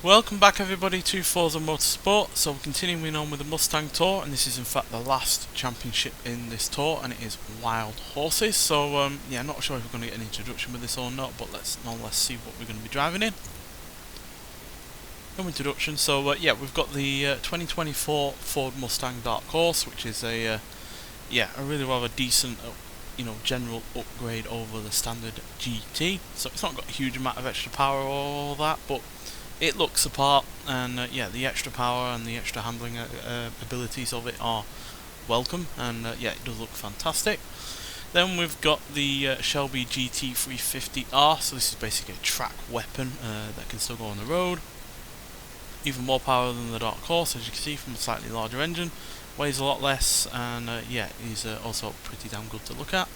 Welcome back everybody to Forza Motorsport. So we're continuing on with the Mustang Tour, and this is in fact the last championship in this tour, and it is Wild Horses. So yeah, not sure if we're going to get an introduction with this or not, but let's nonetheless see what we're going to be driving in. No introduction. So yeah, we've got the 2024 Ford Mustang Dark Horse, which is a really rather decent general upgrade over the standard GT. So it's not got a huge amount of extra power or all that, but it looks the part, and yeah, the extra power and the extra handling abilities of it are welcome, and yeah, it does look fantastic. Then we've got the Shelby GT350R, so this is basically a track weapon that can still go on the road. Even more power than the Dark Horse, as you can see, from a slightly larger engine. Weighs a lot less, and yeah, is also pretty damn good to look at.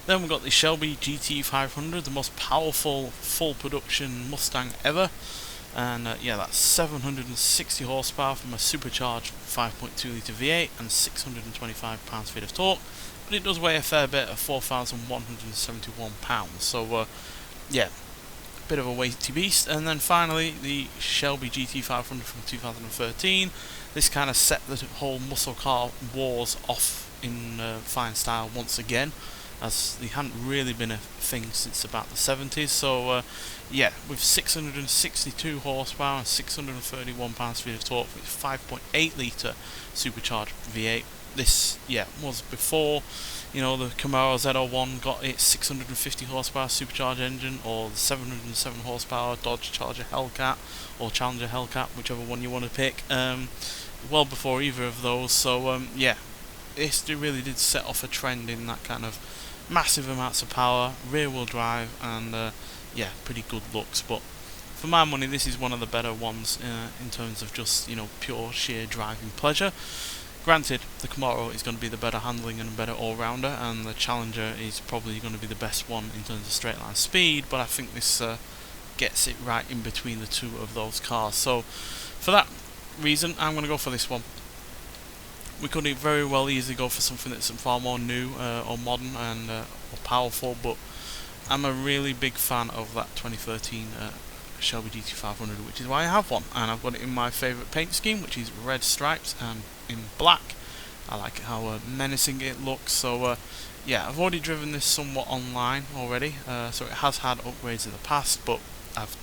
Then we've got the Shelby GT500, the most powerful full production Mustang ever. And yeah, that's 760 horsepower from a supercharged 5.2 litre V8 and 625 pounds-feet of torque, but it does weigh a fair bit at 4,171 pounds. So yeah, bit of a weighty beast. And then finally the Shelby GT500 from 2013. This kind of set the whole muscle car wars off in fine style once again, as they hadn't really been a thing since about the 70s. So yeah, with 662 horsepower and 631 pounds-feet of torque with 5.8 litre supercharged V8. This, yeah, was before, the Camaro Z01 got its 650 horsepower supercharged engine, or the 707 horsepower Dodge Charger Hellcat, or Challenger Hellcat, whichever one you want to pick. Well before either of those. So yeah, this really did set off a trend in that kind of massive amounts of power, rear wheel drive, and yeah, pretty good looks. But for my money, this is one of the better ones in terms of just pure sheer driving pleasure. Granted, the Camaro is going to be the better handling and a better all-rounder, and the Challenger is probably going to be the best one in terms of straight line speed, but I think this gets it right in between the two of those cars. So for that reason, I'm going to go for this one. We could very well easily go for something that's far more new or modern and or powerful, but I'm a really big fan of that 2013 Shelby GT500, which is why I have one, and I've got it in my favourite paint scheme, which is red stripes and in black. I like how menacing it looks. So yeah, I've already driven this somewhat online already, so it has had upgrades in the past, but I've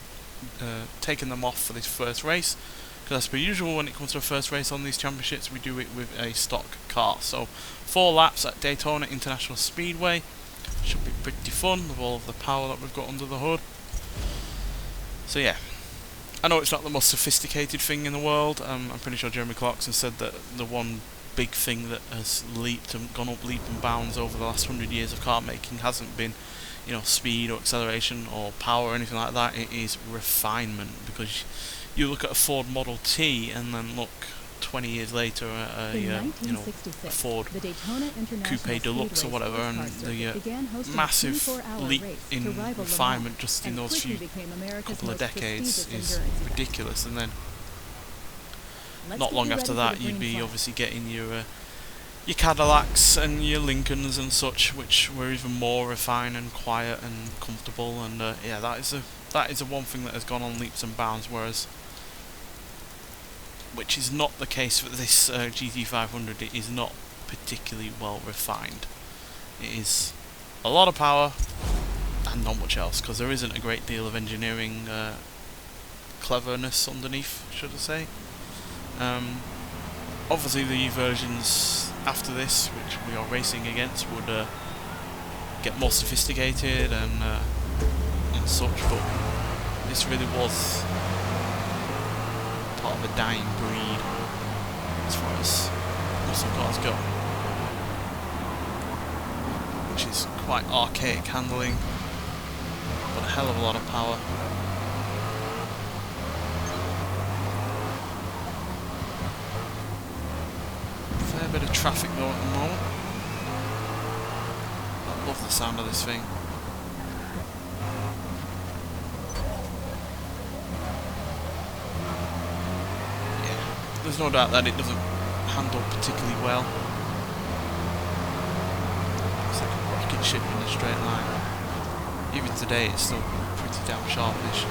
taken them off for this first race, because as per usual, when it comes to a first race on these championships, we do it with a stock car. So 4 laps at Daytona International Speedway. Should be pretty fun with all of the power that we've got under the hood. So yeah, I know it's not the most sophisticated thing in the world. I'm pretty sure Jeremy Clarkson said that the one big thing that has leaped and gone up leap and bounds over the last 100 years of car making hasn't been speed or acceleration or power or anything like that. It is refinement, because you look at a Ford Model T and then look 20 years later at a Ford Coupe Deluxe or whatever, and the massive leap in refinement just in those few couple of decades is ridiculous. And then not long after that, you'd be obviously getting your Cadillacs and your Lincolns and such, which were even more refined and quiet and comfortable. And yeah, that is the one thing that has gone on leaps and bounds, which is not the case for this GT500. It is not particularly well refined. It is a lot of power and not much else, because there isn't a great deal of engineering cleverness underneath, should I say. Obviously the versions after this, which we are racing against, would get more sophisticated and such, but this really was part of a dying breed as far as muscle cars go, which is quite archaic handling, but a hell of a lot of power. Fair bit of traffic though at the moment. I love the sound of this thing. There's no doubt that it doesn't handle particularly well. It's like a rocket ship in a straight line. Even today it's still pretty damn sharpish.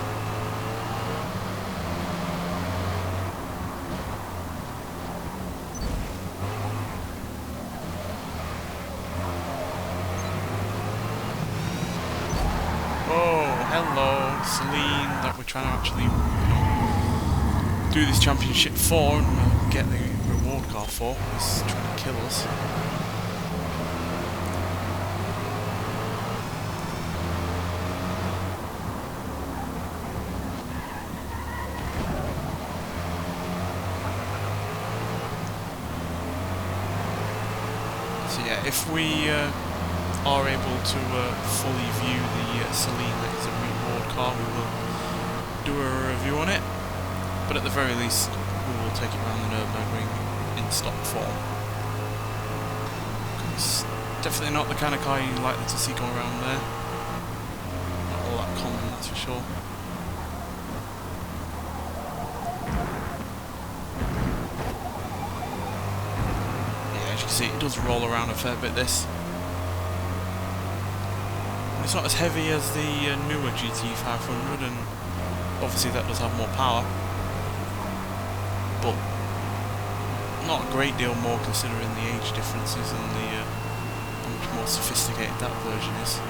Celine that we're trying to actually, you know, do this championship for and get the reward car for, is trying to kill us. So yeah, if we are able to fully view the Celine that is a reward car, we will do a review on it, but at the very least we will take it around the Nürburgring in stock form. It's definitely not the kind of car you're likely to see going around there. Not all that common, that's for sure. Yeah, as you can see, it does roll around a fair bit, this. It's not as heavy as the newer GT500, and obviously that does have more power, but not a great deal more considering the age differences and the how much more sophisticated that version is.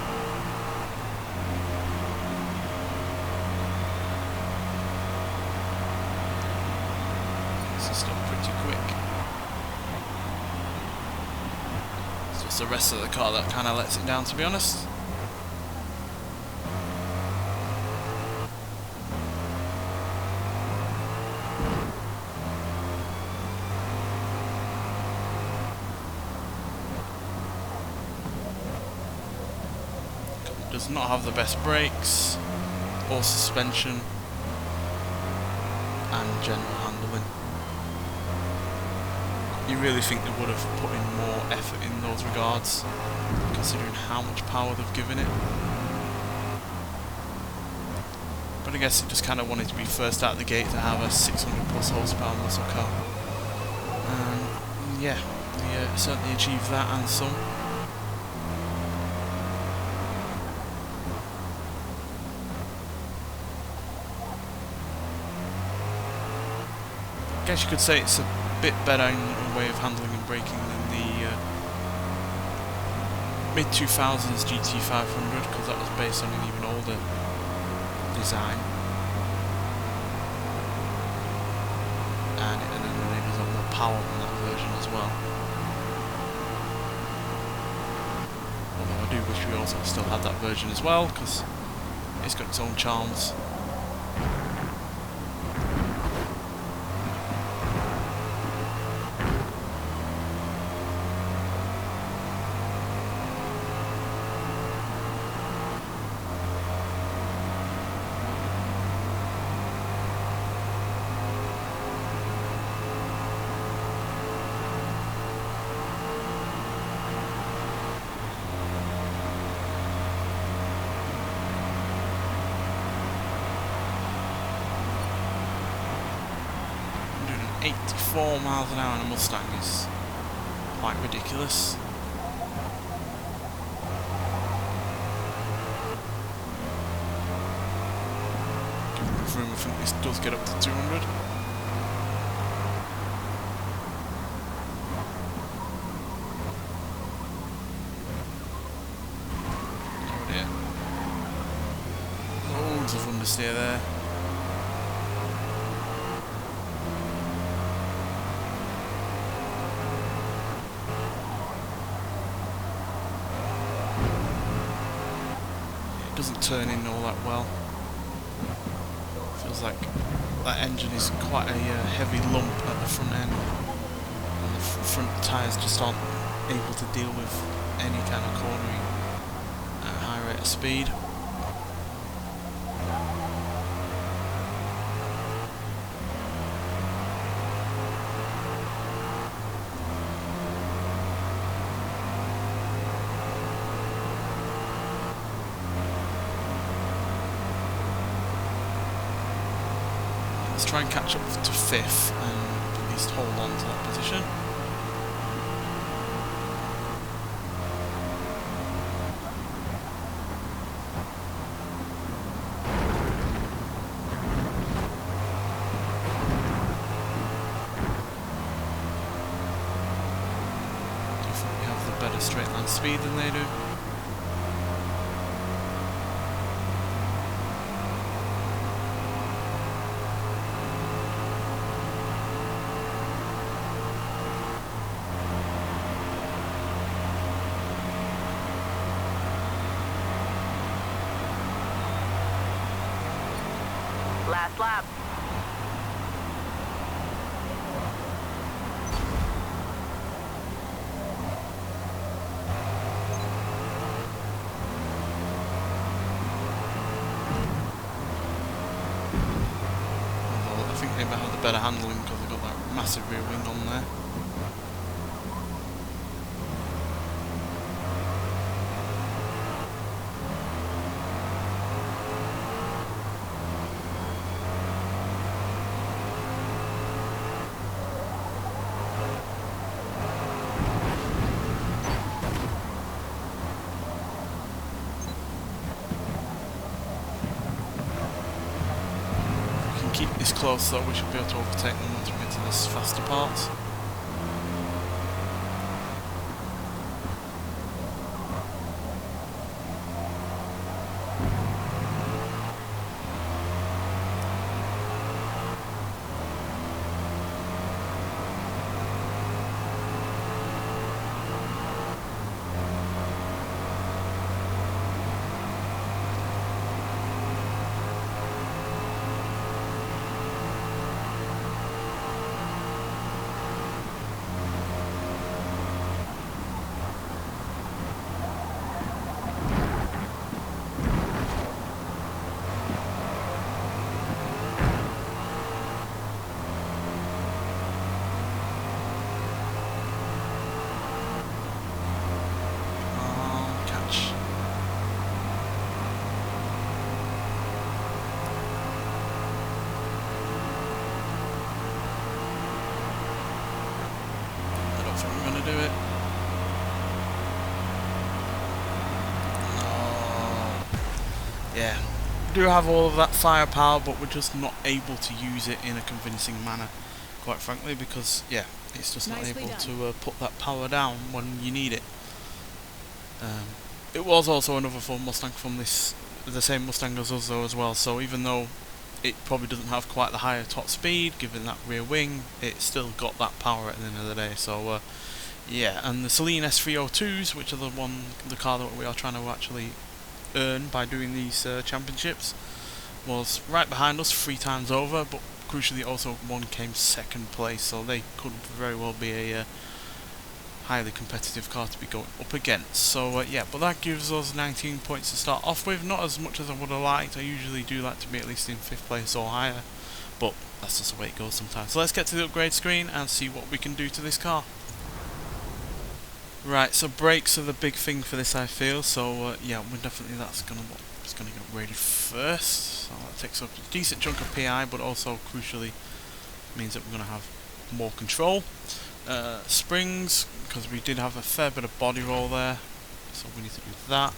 This is still pretty quick. So it's the rest of the car that kind of lets it down, to be honest. Does not have the best brakes or suspension and general handling. You really think they would have put in more effort in those regards, considering how much power they've given it. But I guess it just kind of wanted to be first out of the gate to have a 600 plus horsepower muscle car. And yeah, they certainly achieved that and some. I guess you could say it's a bit better in a way of handling and braking than the mid-2000s GT500, because that was based on an even older design. And it enables a lot more power than that version as well. Although I do wish we also still had that version as well, because it's got its own charms. Doing 84 miles an hour in a Mustang is quite ridiculous. Give room, I think this does get up to 200. Oh dear. Loads of understeer there. Doesn't turn in all that well. Feels like that engine is quite a heavy lump at the front end, and the front tyres just aren't able to deal with any kind of cornering at a high rate of speed. Let's try and catch up to 5th and at least hold on to that position. Definitely have the better straight line speed than they do. think they have the better handling because they've got that massive rear wing on there. Keep this close though, we should be able to overtake them once we get to this faster parts. Do it. No. Yeah, we do have all of that firepower, but we're just not able to use it in a convincing manner, quite frankly, because yeah, it's just not able to put that power down when you need it. It was also another Ford Mustang from the same Mustang as us though as well, so even though it probably doesn't have quite the higher top speed, given that rear wing, it's still got that power at the end of the day. So yeah, and the Celine S302s, which are the car that we are trying to actually earn by doing these championships, was right behind us 3 times over, but crucially also one came second place, so they could very well be a highly competitive car to be going up against. So yeah, but that gives us 19 points to start off with, not as much as I would have liked. I usually do like to be at least in 5th place or higher, but that's just the way it goes sometimes. So let's get to the upgrade screen and see what we can do to this car. Right, so brakes are the big thing for this, I feel. So yeah, that's gonna get upgraded first. So that takes up a decent chunk of PI, but also crucially means that we're gonna have more control. Springs, because we did have a fair bit of body roll there, so we need to do that.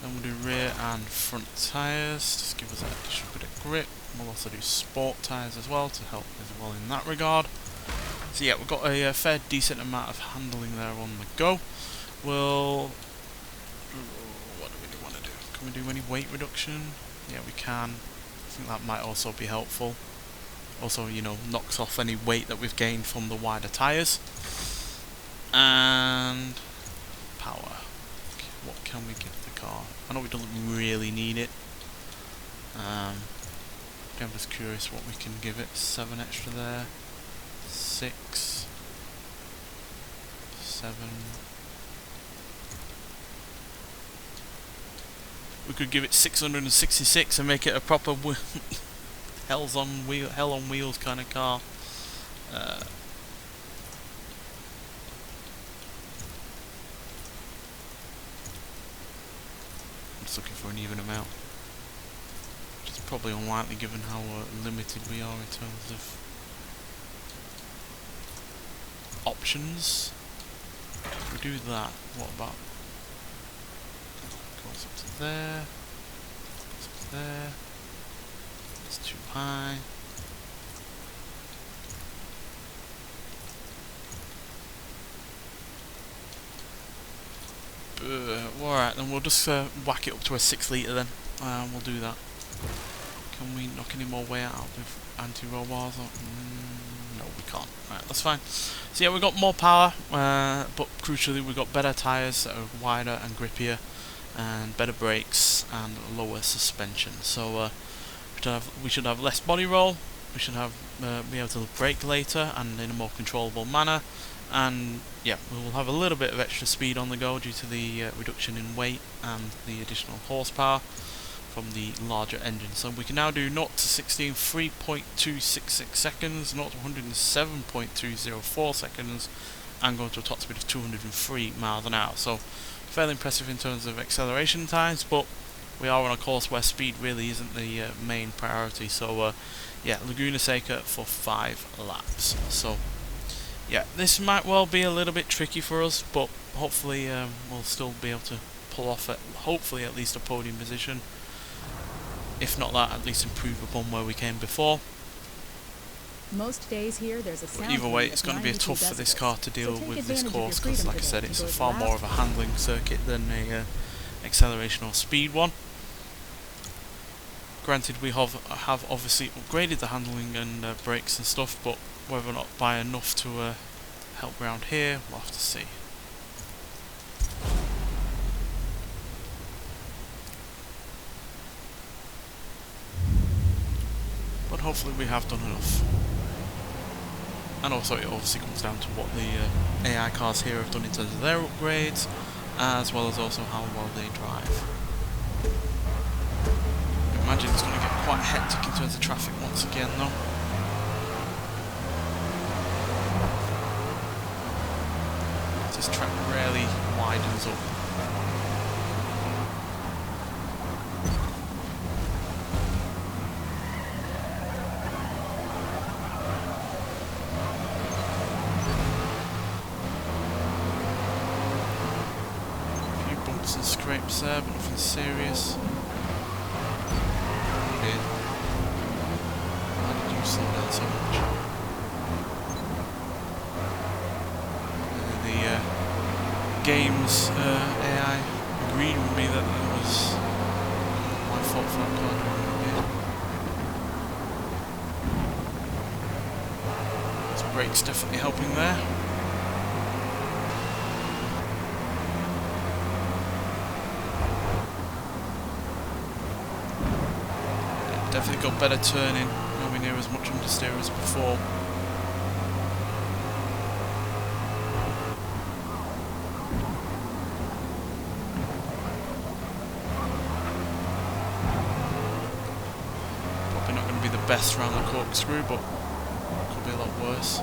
Then we'll do rear and front tyres, just give us an additional bit of grip. We'll also do sport tyres as well to help as well in that regard. So yeah, we've got a fair decent amount of handling there on the go. What do we want to do? Can we do any weight reduction? Yeah, we can. I think that might also be helpful. Also, you know, knocks off any weight that we've gained from the wider tyres. And power. Okay, what can we give the car? I know we don't really need it. I'm just curious what we can give it. 7 extra there. 6, 7. We could give it 666 and make it a proper hell on wheels kind of car. I'm just looking for an even amount, which is probably unlikely given how limited we are in terms of options. If we do that, what about goes up to there, goes up to there, it's too high. Alright, then we'll just whack it up to a 6 litre then. We'll do that. Can we knock any more weight out with anti-roll bars? No, we can't. Right, that's fine. So yeah, we've got more power, but crucially we've got better tyres that are wider and grippier, and better brakes and lower suspension. So we should have less body roll. We should have be able to brake later and in a more controllable manner. And yeah, we will have a little bit of extra speed on the go due to the reduction in weight and the additional horsepower. from the larger engine. So we can now do 0 to 60 in 3.266 seconds, 0 to 107.204 seconds, and go to a top speed of 203 miles an hour. So fairly impressive in terms of acceleration times, but we are on a course where speed really isn't the main priority. So yeah, Laguna Seca for 5 laps. So yeah, this might well be a little bit tricky for us, but hopefully we'll still be able to pull off hopefully at least a podium position. If not that, at least improve upon where we came before. Most days here, there's a sound Either way, it's going to be tough for this car to deal with this course, because like I said, it's a far more of a handling circuit than a acceleration or speed one. Granted, we have obviously upgraded the handling and brakes and stuff, but whether or not by enough to help around here, we'll have to see. But hopefully we have done enough. And also it obviously comes down to what the AI cars here have done in terms of their upgrades, as well as also how well they drive. I imagine it's going to get quite hectic in terms of traffic once again though. This track rarely widens up. And scrapes there, but nothing serious. Okay. Why did you slow down so much? The game's AI agreed with me that it was my fault for that car driving a bit. His brakes definitely helping there. Definitely got better turning, nowhere near as much understeer as before. Probably not going to be the best round the corkscrew, but could be a lot worse.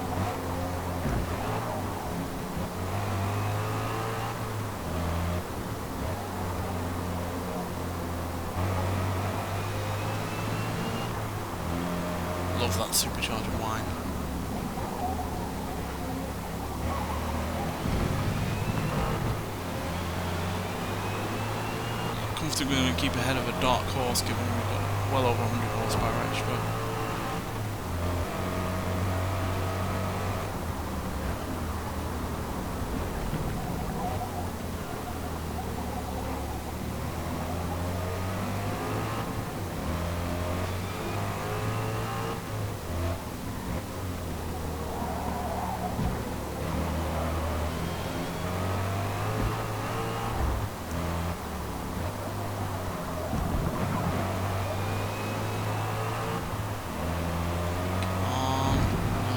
Love that supercharger whine. Comfortably going to keep ahead of a dark horse, given we've got well over 100 horsepower extra.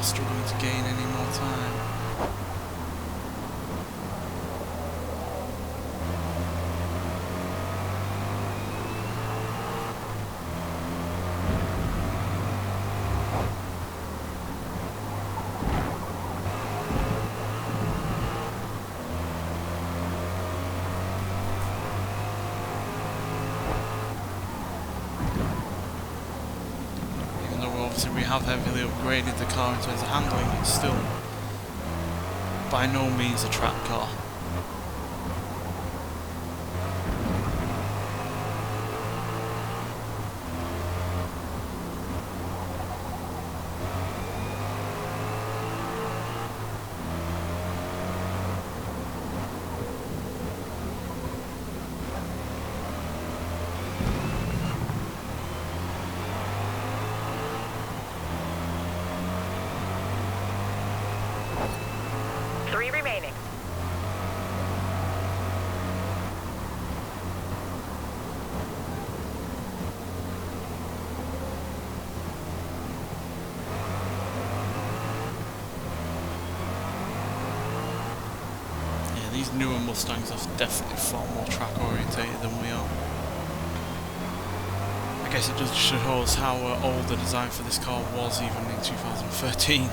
Struggling to gain any more time. Obviously we have heavily upgraded the car in terms of handling, it's still by no means a track car. Remaining. Yeah, these newer Mustangs are definitely far more track orientated than we are. I guess it just shows how old the design for this car was even in 2013.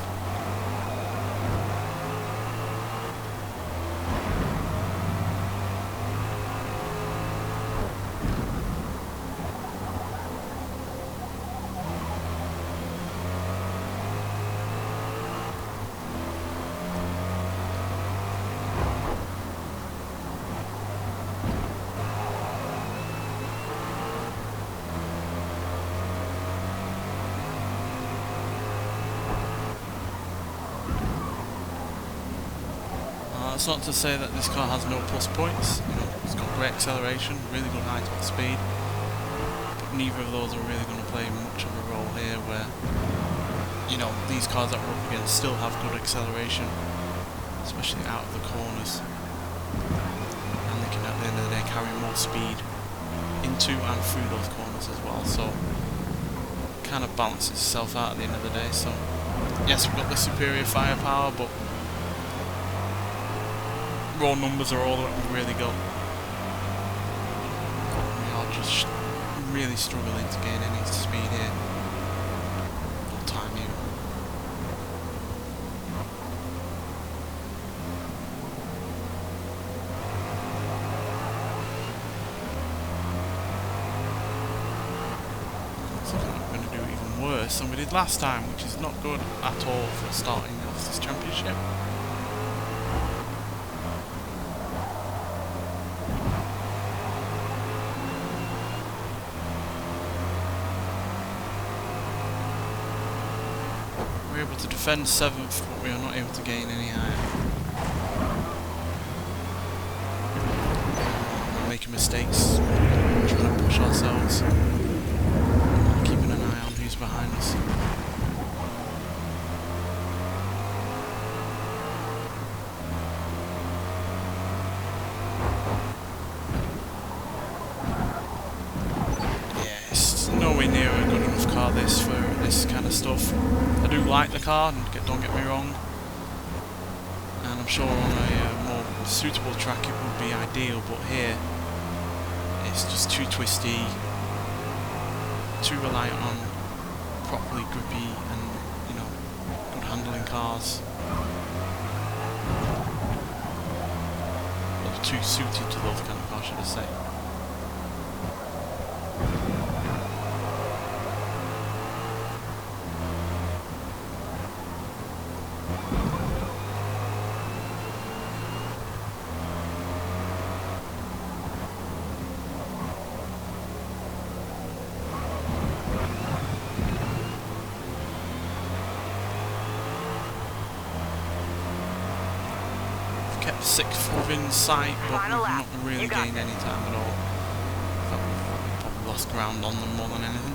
That's not to say that this car has no plus points. You know, it's got great acceleration, really good high top speed, but neither of those are really going to play much of a role here where, you know, these cars that we're up against still have good acceleration, especially out of the corners, and they can at the end of the day carry more speed into and through those corners as well, so it kind of balances itself out at the end of the day. So yes, we've got the superior firepower, but raw numbers are all that we really got. We are just really struggling to gain any speed here. Or time even. Looks like we're going to do even worse than we did last time, which is not good at all for starting off this championship. We're able to defend 7th, but we are not able to gain any higher. We're making mistakes, trying to push ourselves, keeping an eye on who's behind us. Yeah, it's nowhere near a good enough car this for this kind of stuff. I do like the car, don't get me wrong, and I'm sure on a more suitable track it would be ideal, but here it's just too twisty, too reliant on properly grippy and, you know, good handling cars. Or too suited to those kind of cars, should I say. Kept 6th within sight, but we've not really gained any time at all. I thought we've probably lost ground on them more than anything.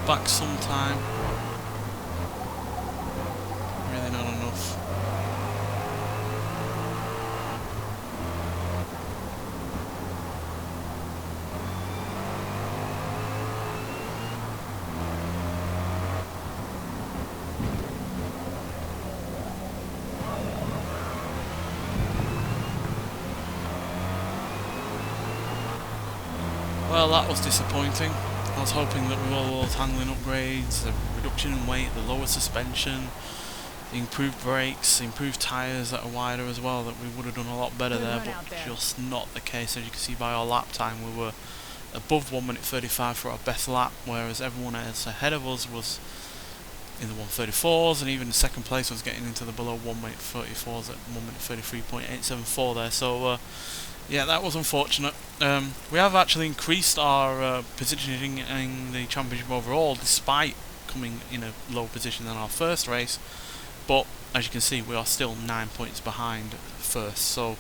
Back sometime. Really not enough. Well, that was disappointing. I was hoping that with all those handling upgrades, the reduction in weight, the lower suspension, the improved brakes, the improved tyres that are wider as well, that we would have done a lot better there, but just not the case. As you can see by our lap time, we were above 1 minute 35 for our best lap, whereas everyone else ahead of us was in the 1:34s, and even the second place was getting into the below 1 minute 34s at 1 minute 33.874 there. So yeah, that was unfortunate. We have actually increased our positioning in the championship overall, despite coming in a low position in our first race. But as you can see, we are still 9 points behind first. So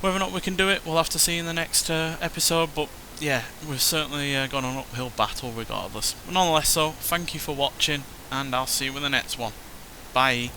whether or not we can do it, we'll have to see in the next episode. But yeah, we've certainly gone on an uphill battle regardless. But nonetheless, so thank you for watching, and I'll see you in the next one. Bye.